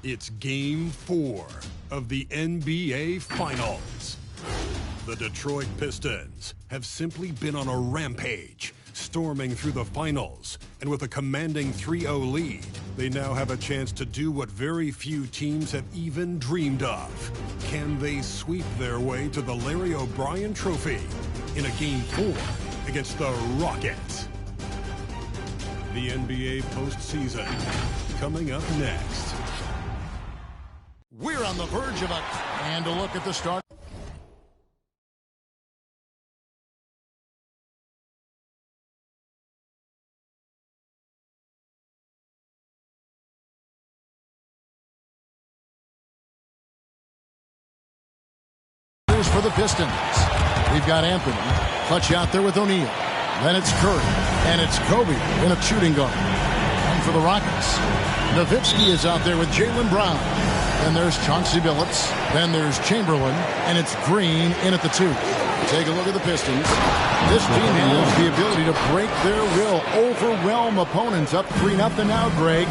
It's Game 4 of the NBA Finals. The Detroit Pistons have simply been on a rampage, storming through the finals. And with a commanding 3-0 lead, they now have a chance to do what very few teams have even dreamed of. Can they sweep their way to the Larry O'Brien Trophy in a Game 4 against the Rockets? The NBA postseason coming up next. We're on the verge of and a look at the start. For the Pistons, we've got Anthony, clutch out there with O'Neal. Then it's Curry, and it's Kobe in a shooting guard. And for the Rockets, Nowitzki is out there with Jaylen Brown. Then there's Chauncey Billups. Then there's Chamberlain, and it's Green in at the 2. Take a look at the Pistons. This team has the ability to break their will, overwhelm opponents up 3-0 now, Greg,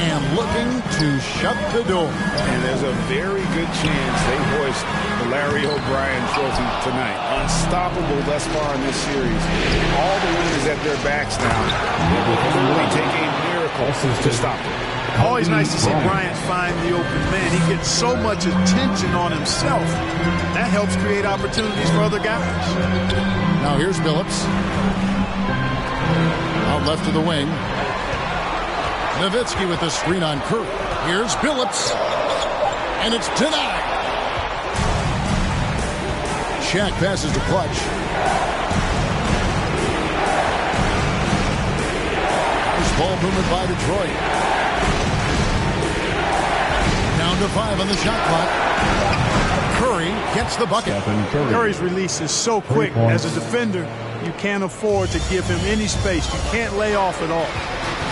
and looking to shut the door. And there's a very good chance they hoist the Larry O'Brien Trophy tonight. Unstoppable thus far in this series. All the wind is at their backs now. It will only take a miracle to stop them. Always nice to see Bryant find the open man. He gets so much attention on himself. That helps create opportunities for other guys. Now here's Billups. Out left to the wing. Nowitzki with the screen on Curry. Here's Billups. And it's denied. Shaq passes to Clutch. There's ball movement by Detroit. Down to 5 on the shot clock. Curry gets the bucket. Curry's release is so quick. As a defender, you can't afford to give him any space. You can't lay off at all.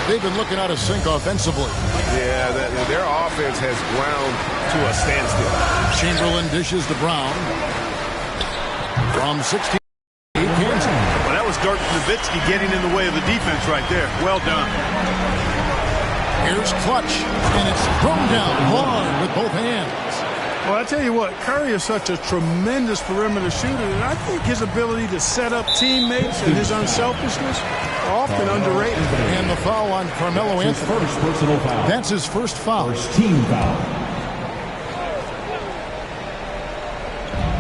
They've been looking out of sync offensively. Yeah, their offense has ground to a standstill. Chamberlain dishes to Brown. From 16. Well, that was Dirk Nowitzki getting in the way of the defense right there. Well done. Here's Clutch, and it's thrown down hard with both hands. Well, I tell you what, Curry is such a tremendous perimeter shooter, and I think his ability to set up teammates and his unselfishness are often underrated. And the foul on Carmelo Anthony. First personal foul. That's his first foul. First team foul.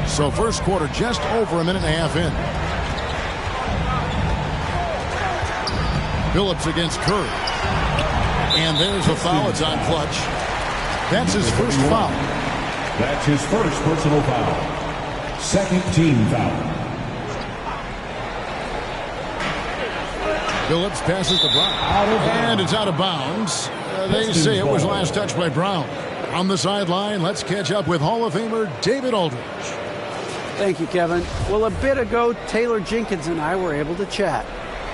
So first quarter just over a minute and a half in. Billups against Curry. And there's a foul. It's on Clutch. That's his first foul. That's his first personal foul. Second team foul. Billups passes to Brown. And it's out of bounds. They say it was last touched by Brown. On the sideline, let's catch up with Hall of Famer David Aldridge. Thank you, Kevin. Well, a bit ago, Taylor Jenkins and I were able to chat.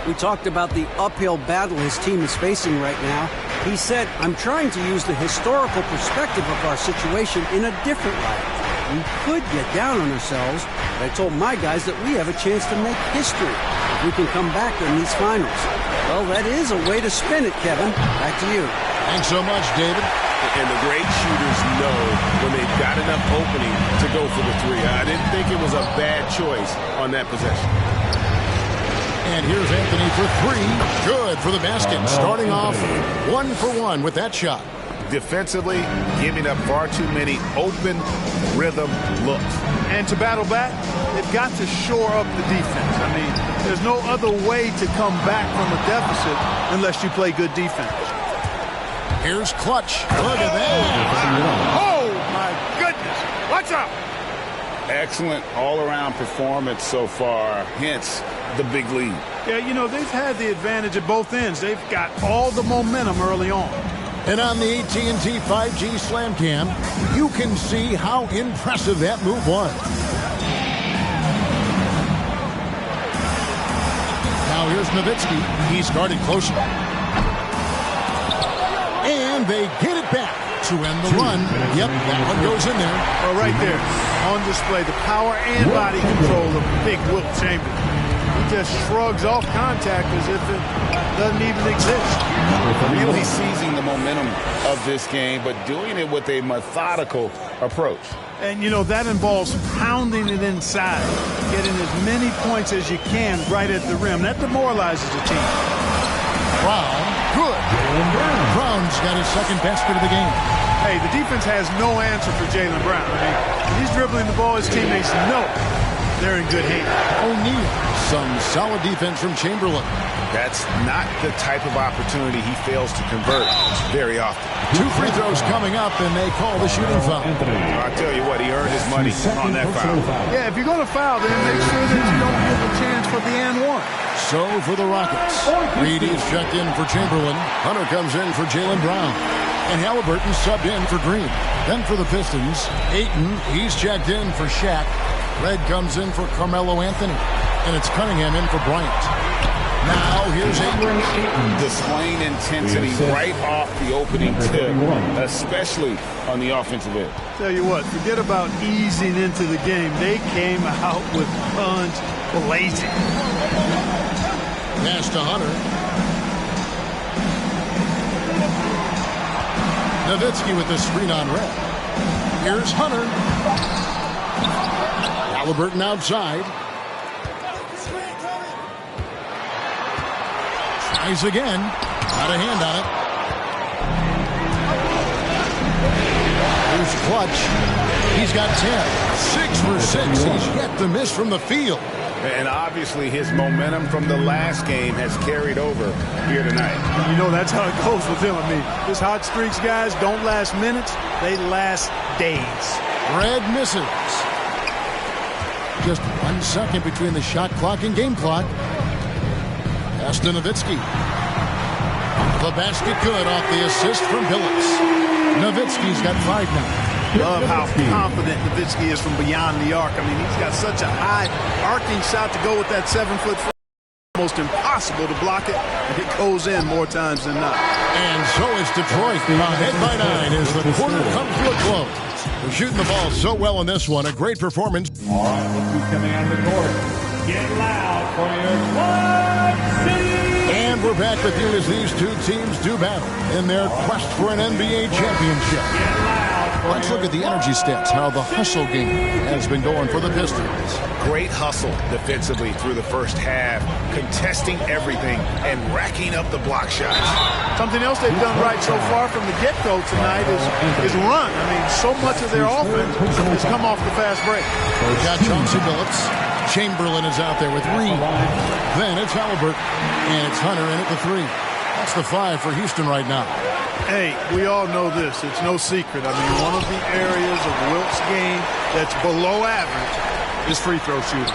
We talked about the uphill battle his team is facing right now. He said, I'm trying to use the historical perspective of our situation in a different light. We could get down on ourselves, but I told my guys that we have a chance to make history if we can come back in these finals. Well, that is a way to spin it, Kevin. Back to you. Thanks so much, David. And the great shooters know when they've got enough opening to go for the three. I didn't think it was a bad choice on that possession. And here's Anthony for 3. Good for the basket. Starting off 1 for 1 with that shot. Defensively, giving up far too many open rhythm looks. And to battle back, they've got to shore up the defense. I mean, there's no other way to come back from a deficit unless you play good defense. Here's Clutch. Look at that. Oh, my goodness. Watch out. Excellent all-around performance so far, hence the big lead. Yeah, you know, they've had the advantage at both ends. They've got all the momentum early on. And on the AT&T 5G Slam Cam, you can see how impressive that move was. Now here's Nowitzki. He's guarded closely. And they get it back to end the run. Yep, that one goes in there. Well, right there, on display, the power and body control of big Wilt Chamberlain. He just shrugs off contact as if it doesn't even exist. Really seizing the momentum momentum of this game, but doing it with a methodical approach. And, you know, that involves pounding it inside, getting as many points as you can right at the rim. That demoralizes the team. Brown, good. Brown's got his second basket of the game. Hey, the defense has no answer for Jaylen Brown. I mean, when he's dribbling the ball, his teammates know they're in good hands. O'Neal, some solid defense from Chamberlain. That's not the type of opportunity he fails to convert very often. 2 free throws coming up, and they call the shooting foul. I'll tell you what, he earned his money on that foul. Yeah, if you're going to foul, then make sure that you don't give a chance for the and one. So for the Rockets, Reed is checked in for Chamberlain. Hunter comes in for Jaylen Brown. And Halliburton subbed in for Green. Then for the Pistons, Ayton, he's checked in for Shaq. Red comes in for Carmelo Anthony. And it's Cunningham in for Bryant. Now here's Ayton. Displaying intensity right off the opening tip, especially on the offensive end. Tell you what, forget about easing into the game. They came out with guns blazing. Pass to Hunter. Nowitzki with the screen on Red. Here's Hunter. Halliburton outside. Tries again. Got a hand on it. Here's Clutch. He's got 10. 6 for 6. He's yet to miss from the field. And obviously his momentum from the last game has carried over here tonight. You know, that's how it goes with him. I mean, his hot streaks, guys, don't last minutes. They last days. Red misses. Just 1 second between the shot clock and game clock. Pass to Nowitzki. The basket good off the assist from Billups. Nowitzki's got 5 now. Love how confident Nowitzki is from beyond the arc. I mean, he's got such a high arcing shot to go with that 7-foot. Almost impossible to block it, and it goes in more times than not. And so is Detroit. Ahead by 9 as the quarter comes to a close. They're shooting the ball so well in this one. A great performance. All right, look who's coming on the court. Get loud for your Club City. And we're back with you as these two teams do battle in their quest for an NBA championship. Let's look at the energy stats, how the hustle game has been going for the Pistons. Great hustle defensively through the first half, contesting everything and racking up the block shots. Something else they've done right so far from the get-go tonight is run. I mean, so much of their offense has come off the fast break. We've got Chauncey Billups. Chamberlain is out there with Reed. Then it's Halliburton. And it's Hunter in at the 3. That's the 5 for Houston right now. Hey, we all know this. It's no secret. I mean, one of the areas of Wilt's game that's below average is free throw shooting.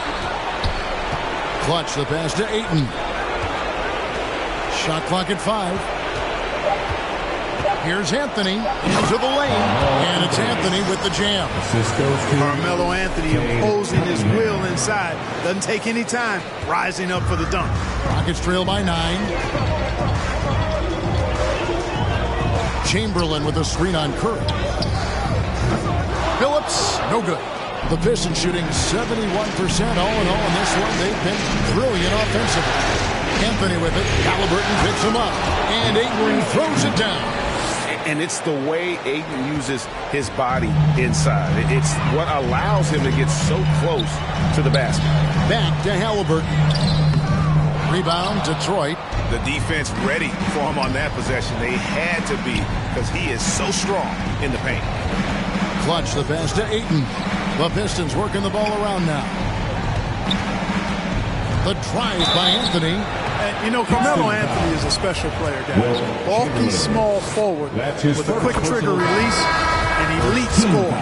Clutch the pass to Ayton. Shot clock at 5. Here's Anthony into the lane. And it's Anthony with the jam. Carmelo Anthony imposing his will inside. Doesn't take any time. Rising up for the dunk. Rockets trail by 9. Chamberlain with a screen on Curry. Billups, no good. The Pistons shooting 71% all in all in this one. They've been brilliant offensively. Anthony with it. Halliburton picks him up. And Ayton throws it down. And it's the way Ayton uses his body inside. It's what allows him to get so close to the basket. Back to Halliburton. Rebound, Detroit. The defense ready for him on that possession. They had to be because he is so strong in the paint. Clutch the pass to Ayton. The Pistons working the ball around now. The drive by Anthony. And, you know, Carmelo Anthony is a special player, guys. Bulky, small forward with a quick trigger release and elite score.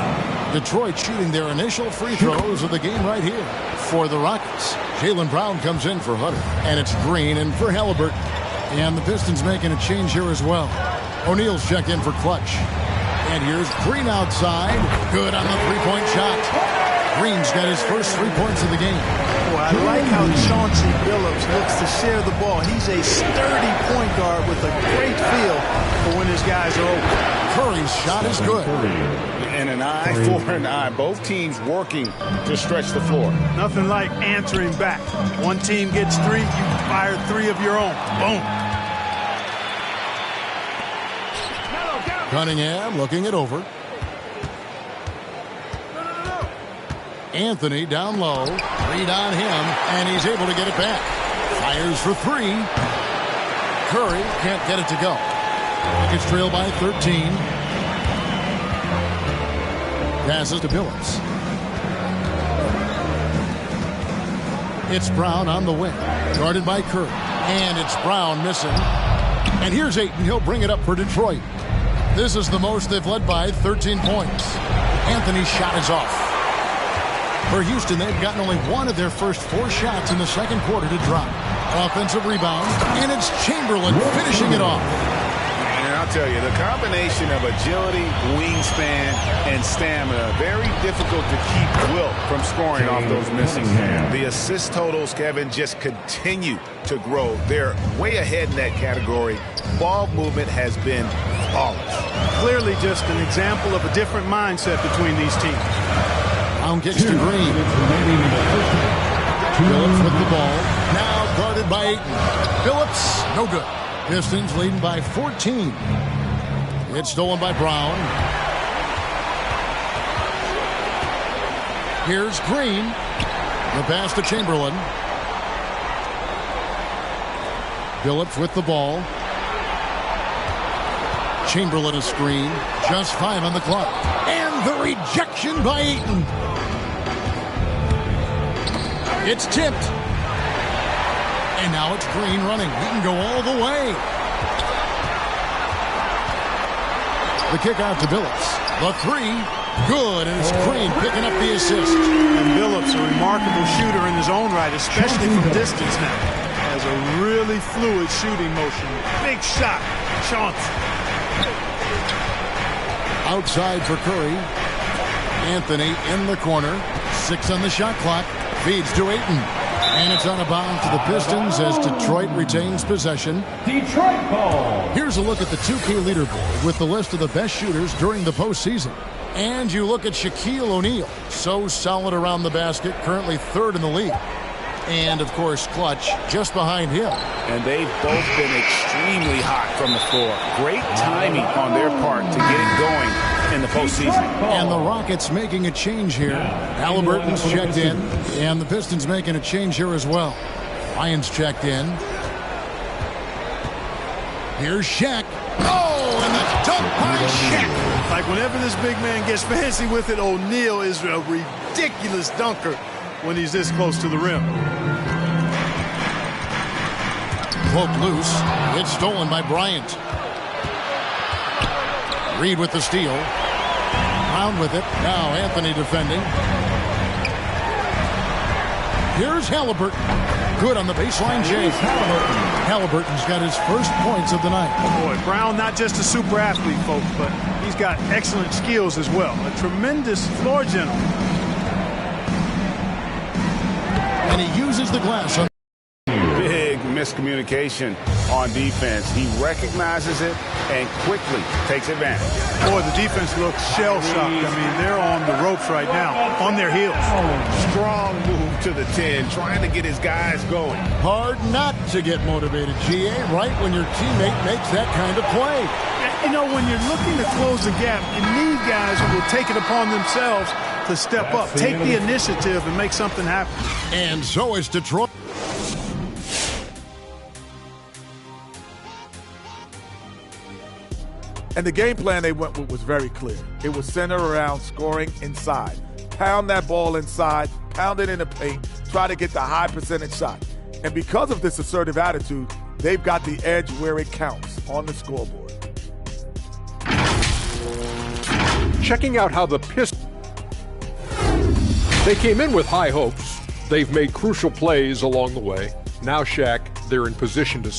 Detroit shooting their initial free throws of the game right here for the Rockets. Jaylen Brown comes in for Hunter. And it's Green in for Halliburton. And the Pistons making a change here as well. O'Neal's checked in for Clutch. And here's Green outside. Good on the three-point shot. Green's got his first 3 points of the game. Boy, I like how Chauncey Billups looks to share the ball. He's a sturdy point guard with a great feel for when his guys are open. Curry's shot is good. And an eye for an eye. Both teams working to stretch the floor. Nothing like answering back. One team gets 3, you fire 3 of your own. Boom. Cunningham looking it over. Anthony down low. Read on him, and he's able to get it back. Fires for three. Curry can't get it to go. It's trailed by 13. Passes to Billups. It's Brown on the wing. Guarded by Curry. And it's Brown missing. And here's Ayton. He'll bring it up for Detroit. This is the most they've led by 13 points. Anthony's shot is off. For Houston, they've gotten only one of their first 4 shots in the second quarter to drop. Offensive rebound, and it's Chamberlain finishing it off. And I'll tell you, the combination of agility, wingspan, and stamina, very difficult to keep Wilt from scoring off those misses. The assist totals, Kevin, just continue to grow. They're way ahead in that category. Ball movement has been flawless. Clearly just an example of a different mindset between these teams. Brown kicks to Green. Billups with the ball. Now guarded by Ayton. Billups, no good. Pistons leading by 14. It's stolen by Brown. Here's Green. The pass to Chamberlain. Billups with the ball. Chamberlain a screen. Just 5 on the clock. And the rejection by Ayton. It's tipped. And now it's Green running. He can go all the way. The kick out to Billups. The three. Good. And it's Green picking up the assist. And Billups, a remarkable shooter in his own right, especially from distance now. Has a really fluid shooting motion. Big shot. Chance. Outside for Curry. Anthony in the corner. 6 on the shot clock. Feeds to Ayton. And it's out of bounds to the Pistons as Detroit retains possession. Detroit ball. Here's a look at the 2K leaderboard with the list of the best shooters during the postseason. And you look at Shaquille O'Neal. So solid around the basket, currently 3rd in the league. And, of course, Clutch just behind him. And they've both been extremely hot from the floor. Great timing on their part to get it going in the postseason. And the Rockets making a change here. Halliburton's checked in, and the Pistons making a change here as well. Lyons checked in. Here's Shaq. Oh, and the dunk by Shaq. Like whenever this big man gets fancy with it, O'Neal is a ridiculous dunker when he's this close to the rim. Cloak loose. It's stolen by Bryant. Reed with the steal. Brown with it. Now Anthony defending. Here's Halliburton. Good on the baseline, Jay. Halliburton's got his first points of the night. Boy, Brown not just a super athlete, folks, but he's got excellent skills as well. A tremendous floor general. And he uses the glass on. Big miscommunication on defense. He recognizes it and quickly takes advantage. Boy, the defense looks shell-shocked. I mean, they're on the ropes right now, on their heels. Strong move to the 10, trying to get his guys going. Hard not to get motivated, GA, right when your teammate makes that kind of play. You know, when you're looking to close the gap, you need guys who will take it upon themselves to step up, take the initiative, and make something happen. And so is Detroit. And the game plan they went with was very clear. It was centered around scoring inside. Pound that ball inside, pound it in the paint, try to get the high percentage shot. And because of this assertive attitude, they've got the edge where it counts on the scoreboard. Checking out how the Pistons. They came in with high hopes. They've made crucial plays along the way. Now, Shaq, they're in position to.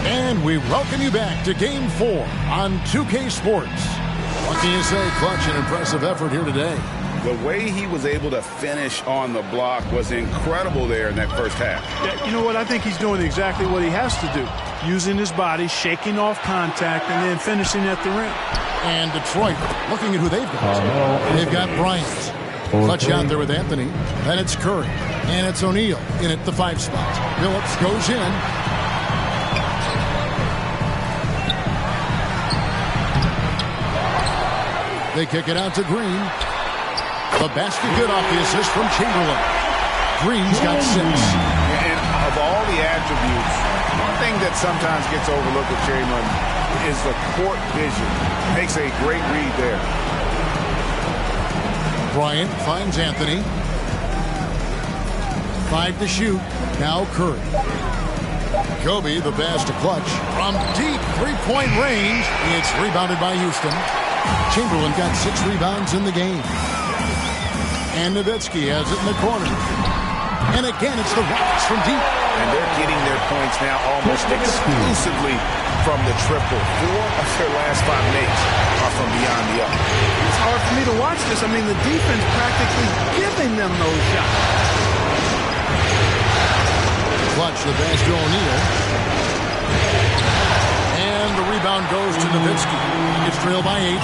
And we welcome you back to Game 4 on 2K Sports. What can you say? Clutch, an impressive effort here today. The way he was able to finish on the block was incredible there in that first half. Yeah, you know what? I think he's doing exactly what he has to do. Using his body, shaking off contact, and then finishing at the rim. And Detroit, looking at who they've got. They've got Bryant. Clutch out there with Anthony. Then it's Curry. And it's O'Neal in at the 5 spot. Phillips goes in. They kick it out to Green. The basket good off the assist from Chamberlain. Green's got 6. And of all the attributes, one thing that sometimes gets overlooked with Chamberlain is the court vision. Makes a great read there. Bryant finds Anthony. 5 to shoot. Now Curry. Kobe, the pass to Clutch. From deep three-point range. It's rebounded by Houston. Chamberlain got 6 rebounds in the game. And Nowitzki has it in the corner. And again, it's the Rockets from deep. And they're getting their points now almost exclusively from the triple. 4 of their last 5 makes are from beyond the arc. It's hard for me to watch this. I mean, the defense practically giving them those shots. Clutch the pass to O'Neal. And the rebound goes to Nowitzki. It's trailed by 8.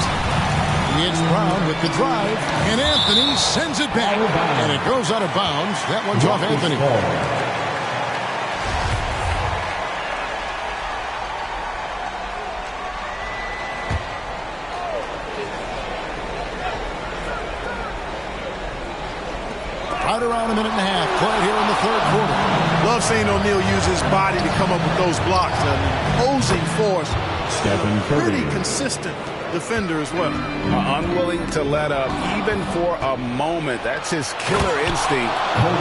It's Brown with the drive. And Anthony sends it back. And it goes out of bounds. That one's off Anthony. Right around a minute and a half. Play here in the 3rd quarter. Love seeing O'Neal use his body to come up with those blocks. An imposing force. Stephen Curry. Pretty consistent defender as well. Unwilling to let up even for a moment. That's his killer instinct.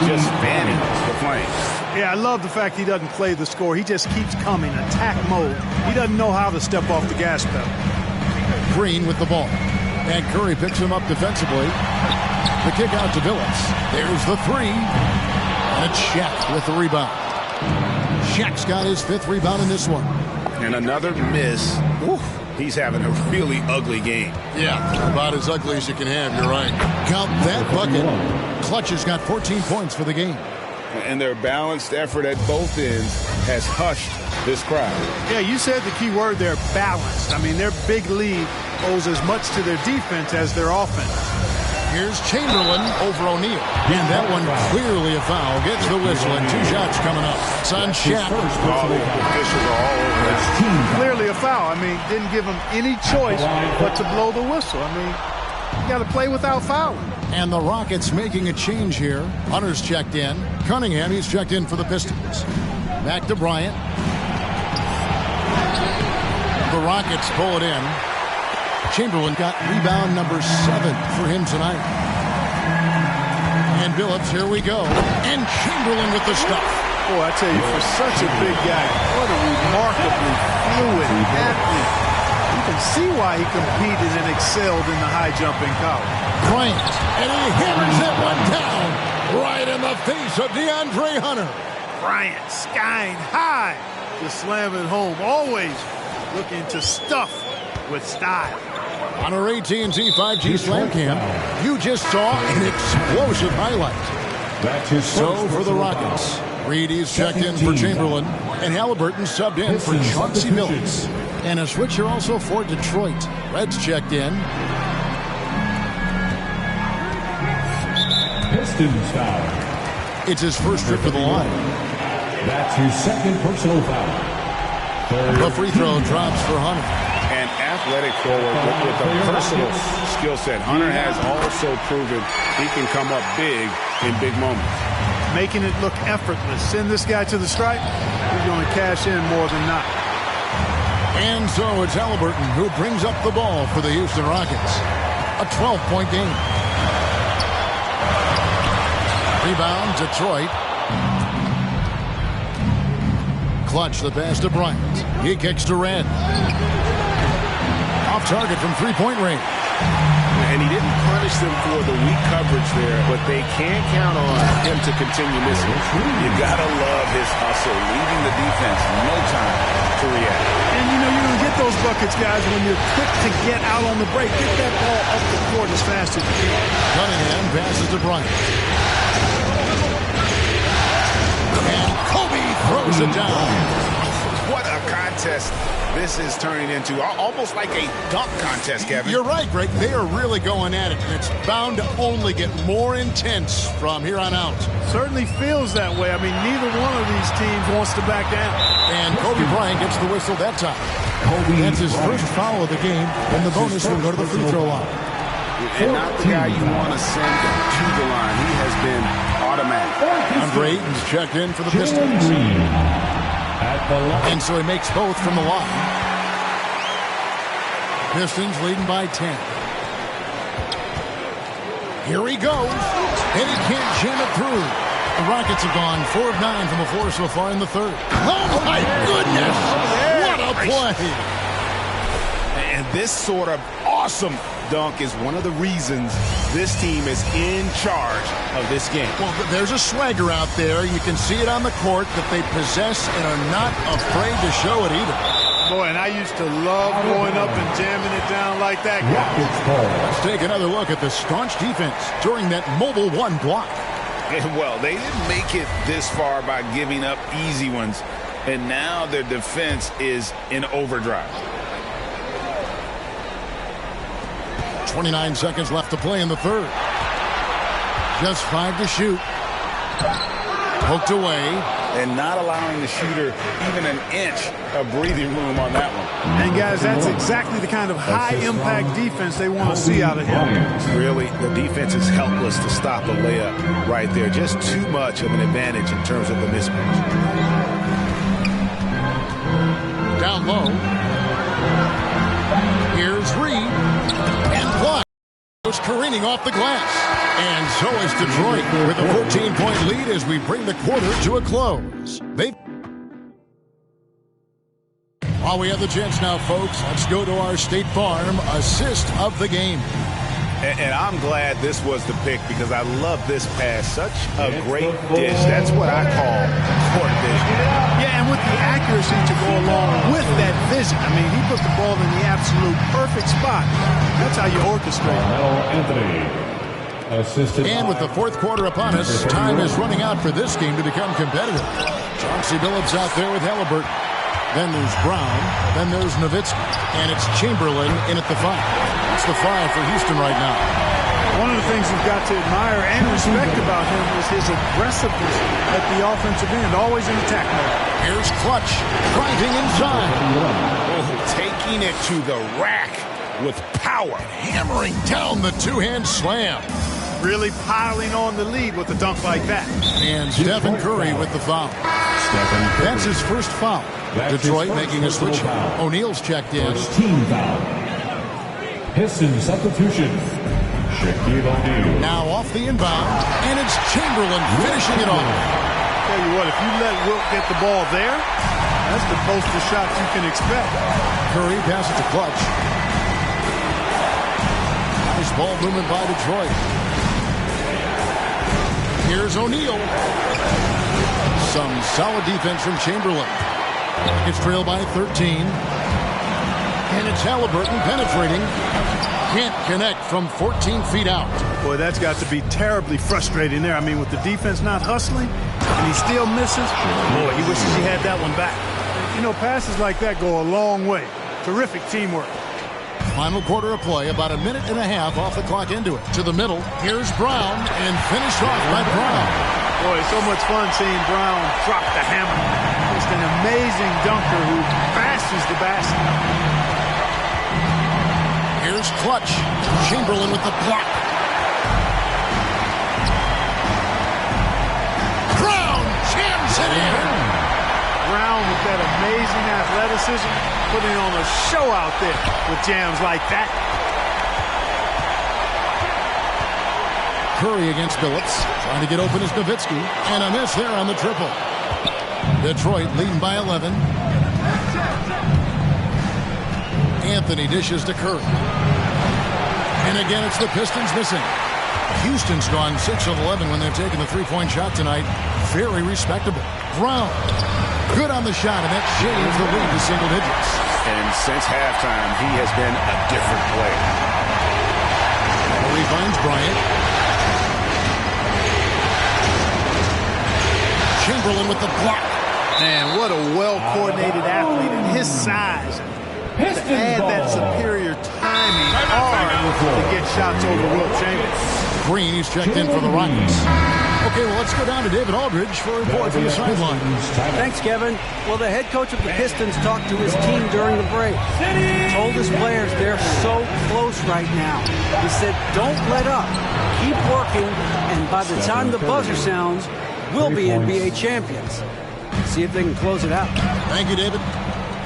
Just fanning the flames. Yeah, I love the fact he doesn't play the score. He just keeps coming, attack mode. He doesn't know how to step off the gas pedal. Green with the ball. And Curry picks him up defensively. The kick out to Phillips. There's the 3. And it's Shaq with the rebound. Shaq's got his 5th rebound in this one. And another miss. Oof. He's having a really ugly game. Yeah, about as ugly as you can have, you're right. Count that bucket. Clutch has got 14 points for the game. And their balanced effort at both ends has hushed this crowd. Yeah, you said the key word there, balanced. I mean, their big lead owes as much to their defense as their offense. Here's Chamberlain over O'Neal. And that one clearly a foul. Gets the whistle and 2 shots coming up. It's on Shaq. Clearly a foul. I mean, didn't give him any choice but to blow the whistle. I mean, you got to play without fouling. And the Rockets making a change here. Hunter's checked in. Cunningham, he's checked in for the Pistons. Back to Bryant. The Rockets pull it in. Chamberlain got rebound number 7 for him tonight. And Phillips, here we go. And Chamberlain with the stuff. Boy, I tell you, for such a big guy, what a remarkably fluid athlete. You can see why he competed and excelled in the high jump in college. Bryant, and he hammers that one down right in the face of DeAndre Hunter. Bryant skying high to slam it home. Always looking to stuff with style. On our AT&T 5G Slam Cam, you just saw an explosive highlight. So for the Rockets, Reedy's checked in for Chamberlain, and Halliburton subbed in for Chauncey Billups. And a switcher also for Detroit. Red's checked in. Pistons foul. It's his first trip to the line. That's his 2nd personal foul. The free throw drops for Hunter. An athletic forward with a personal skill set. Hunter has also proven he can come up big in big moments. Making it look effortless. Send this guy to the stripe, he's going to cash in more than not. And so it's Halliburton who brings up the ball for the Houston Rockets. A 12-point game. Rebound, Detroit. Clutch the pass to Bryant. He kicks to Red. Off target from three-point range. And he didn't punish them for the weak coverage there, but they can't count on him to continue missing. You gotta love his hustle, leaving the defense no time to react. And you know you're going to get those buckets, guys, when you're quick to get out on the break. Get that ball up the court as fast as you can. Cunningham passes to Bryant. And Kobe throws it down. What a contest This is turning into almost like a dunk contest, Kevin. You're right, Greg. They are really going at it, and it's bound to only get more intense from here on out. Certainly feels that way. I mean, neither one of these teams wants to back down. And Kobe Bryant gets the whistle that time. That's his first foul of the game, and the bonus will go to the free throw line. And not the guy you want to send to the line. He has been automatic. Andre Ayton's checked in for the Pistons. And so he makes both from the line. Pistons leading by 10. Here he goes, and he can't jam it through. The Rockets have gone 4 of 9 from the floor so far in the third. Oh, my goodness! What a play! And this sort of awesome dunk is one of the reasons this team is in charge of this game. Well, there's a swagger out there. You can see it on the court that they possess and are not afraid to show it either. Boy, and I used to love going up and jamming it down like that, guys. Let's take another look at the staunch defense during that mobile one block. Well, they didn't make it this far by giving up easy ones, and now their defense is in overdrive. 29 seconds left to play in the third. Just 5 to shoot. Poked away. And not allowing the shooter even an inch of breathing room on that one. And, guys, that's exactly the kind of high-impact defense they want to see out of him. Really, the defense is helpless to stop a layup right there. Just too much of an advantage in terms of the mismatch. Down low. Here's Reed. And blocked. Goes careening off the glass. And so is Detroit with a 14-point lead as we bring the quarter to a close. While we have the chance now, folks, let's go to our State Farm assist of the game. And I'm glad this was the pick because I love this pass. Such a great dish. That's what I call court vision. Yeah, and with the accuracy to go along with that vision. I mean, he put the ball in the absolute perfect spot. That's how you orchestrate. And with the fourth quarter upon us, time is running out for this game to become competitive. Chauncey Billups out there with Halliburton. Then there's Brown. Then there's Nowitzki. And it's Chamberlain in at the 5. It's the 5 for Houston right now. One of the things you've got to admire and respect about him is his aggressiveness at the offensive end, always in attack mode. Here's Clutch, driving inside. Oh, taking it to the rack with power. Hammering down the two-hand slam. Really piling on the lead with a dunk like that. And Stephen Curry with the foul. That's his first foul. Detroit making a switch. O'Neal's checked in. Team foul. Pistons substitution. Shaquille O'Neal. Now off the inbound, and it's Chamberlain finishing it off. Tell you what, if you let Wilt get the ball there, that's the closest shot you can expect. Curry passes to Clutch. Nice ball movement by Detroit. Here's O'Neal. Some solid defense from Chamberlain. It's trailed by 13. And it's Halliburton penetrating. Can't connect from 14 feet out. Boy, that's got to be terribly frustrating there. I mean, with the defense not hustling, and he still misses. Boy, he wishes he had that one back. You know, passes like that go a long way. Terrific teamwork. Final quarter of play, about a minute and a half off the clock into it. To the middle, here's Brown, and finished off by Brown. Boy, it's so much fun seeing Brown drop the hammer. Just an amazing dunker who bashes the basket. Here's Clutch. Chamberlain with the block. Brown jams it in. Brown with that amazing athleticism, putting on a show out there with jams like that. Curry against Billups. Trying to get open is Nowitzki. And a miss there on the triple. Detroit leading by 11. Anthony dishes to Curry. And again, it's the Pistons missing. Houston's gone 6 of 11 when they've taken the three-point shot tonight. Very respectable. Brown, good on the shot, and that shaves the lead to single digits. And since halftime, he has been a different player. Curry finds Bryant. Chamberlain with the block. Man, what a well-coordinated athlete at his size. To add that superior timing to get shots over Wilt Chamberlain. Green, he's checked in for the Rockets. Okay, well, let's go down to David Aldridge for a report from the sideline. Thanks, Kevin. Well, the head coach of the Pistons talked to his team during the break. He told his players they're so close right now. He said, don't let up. Keep working, and by the time the buzzer sounds, we'll be NBA champions. See if they can close it out. Thank you, David.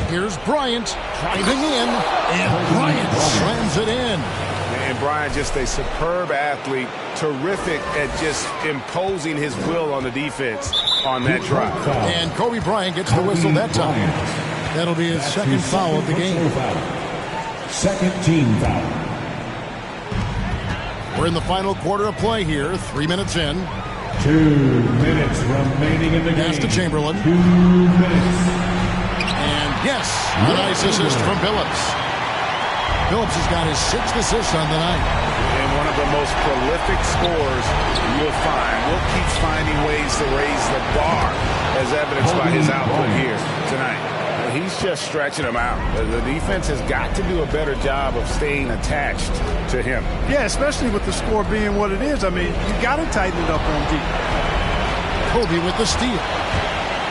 Here's Bryant driving in, and Bryant slams it in. And Bryant, just a superb athlete, terrific at just imposing his will on the defense on that drive. And Kobe Bryant gets the whistle that time. That'll be his second foul of the game. Second team foul. We're in the final quarter of play here, 3 minutes in. 2 minutes remaining in the game. Pass to Chamberlain. 2 minutes. And yes, a nice assist from Billups. Billups has got his 6th assist on the night. And one of the most prolific scorers you'll find. Will keeps finding ways to raise the bar, as evidenced by his output here tonight. He's just stretching them out. The defense has got to do a better job of staying attached to him. Yeah, especially with the score being what it is. I mean, you got to tighten it up on deep. Kobe with the steal.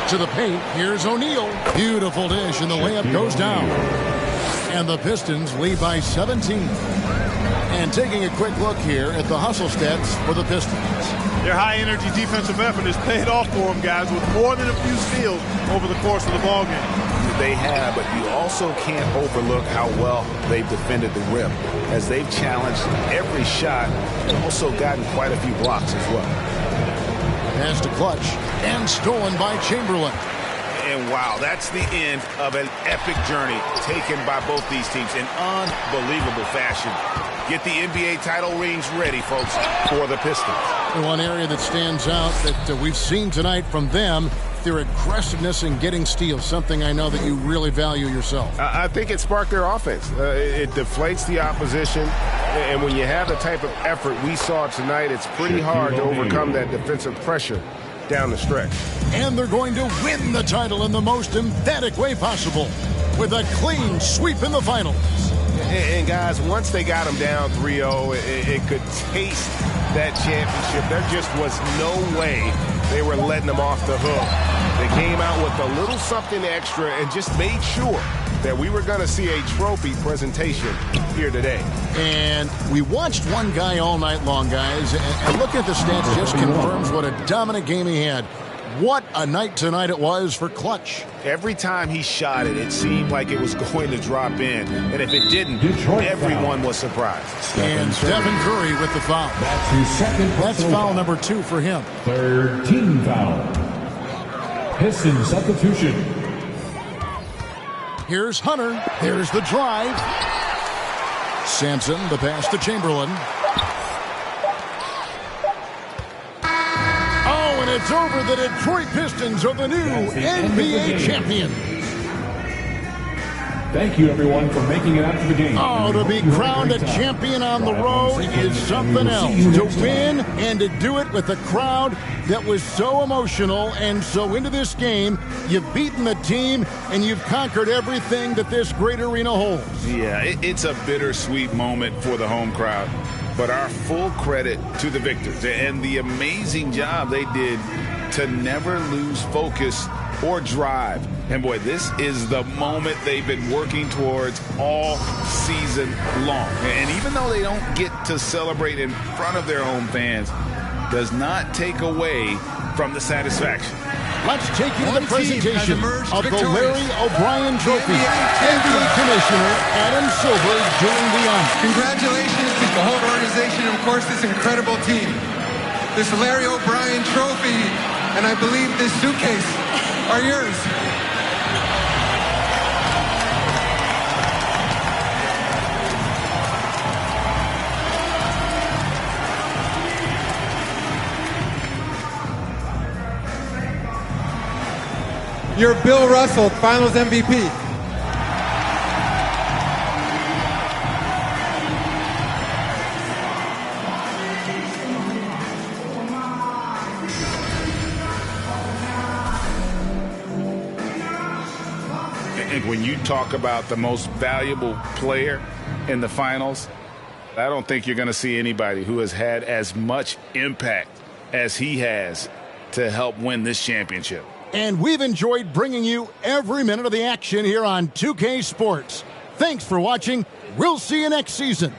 To the paint, here's O'Neal. Beautiful dish, and the layup goes down. And the Pistons lead by 17. And taking a quick look here at the hustle stats for the Pistons. Their high-energy defensive effort has paid off for them, guys, with more than a few steals over the course of the ballgame. They have, but you also can't overlook how well they've defended the rim, as they've challenged every shot and also gotten quite a few blocks as well. Pass to Clutch, and stolen by Chamberlain. And wow, that's the end of an epic journey taken by both these teams in unbelievable fashion. Get the NBA title rings ready, folks, for the Pistons. And one area that stands out that we've seen tonight from them, their aggressiveness in getting steals, something I know that you really value yourself. I think it sparked their offense. It deflates the opposition, and when you have the type of effort we saw tonight, it's pretty hard to overcome that defensive pressure down the stretch. And they're going to win the title in the most emphatic way possible with a clean sweep in the finals. And guys, once they got them down 3-0, it could taste that championship. There just was no way they were letting them off the hook. They came out with a little something extra and just made sure that we were going to see a trophy presentation here today. And we watched one guy all night long, guys, and looking at the stats just confirms what a dominant game he had. What a night tonight it was for Clutch. Every time he shot it, it seemed like it was going to drop in. And if it didn't, everyone was surprised. And Stephen Curry with the foul. That's his second. That's foul number 2 for him. Third team foul. Pistons substitution. Here's Hunter. Here's the drive. Sampson, the pass to Chamberlain. Oh, and it's over. The Detroit Pistons are the new NBA champions. Thank you, everyone, for making it out to the game. Oh, to be crowned a champion on the road is something else. To win and to do it with a crowd that was so emotional and so into this game, you've beaten the team and you've conquered everything that this great arena holds. Yeah, it's a bittersweet moment for the home crowd. But our full credit to the victors and the amazing job they did to never lose focus or drive. And boy, this is the moment they've been working towards all season long. And even though they don't get to celebrate in front of their home fans, does not take away from the satisfaction. Let's take you to the presentation of the Larry O'Brien Trophy. NBA Commissioner Adam Silver doing the honor. Congratulations to the whole organization and, of course, this incredible team. This Larry O'Brien Trophy, and I believe this suitcase are yours. You're Bill Russell, Finals MVP. And when you talk about the most valuable player in the finals, I don't think you're going to see anybody who has had as much impact as he has to help win this championship. And we've enjoyed bringing you every minute of the action here on 2K Sports. Thanks for watching. We'll see you next season.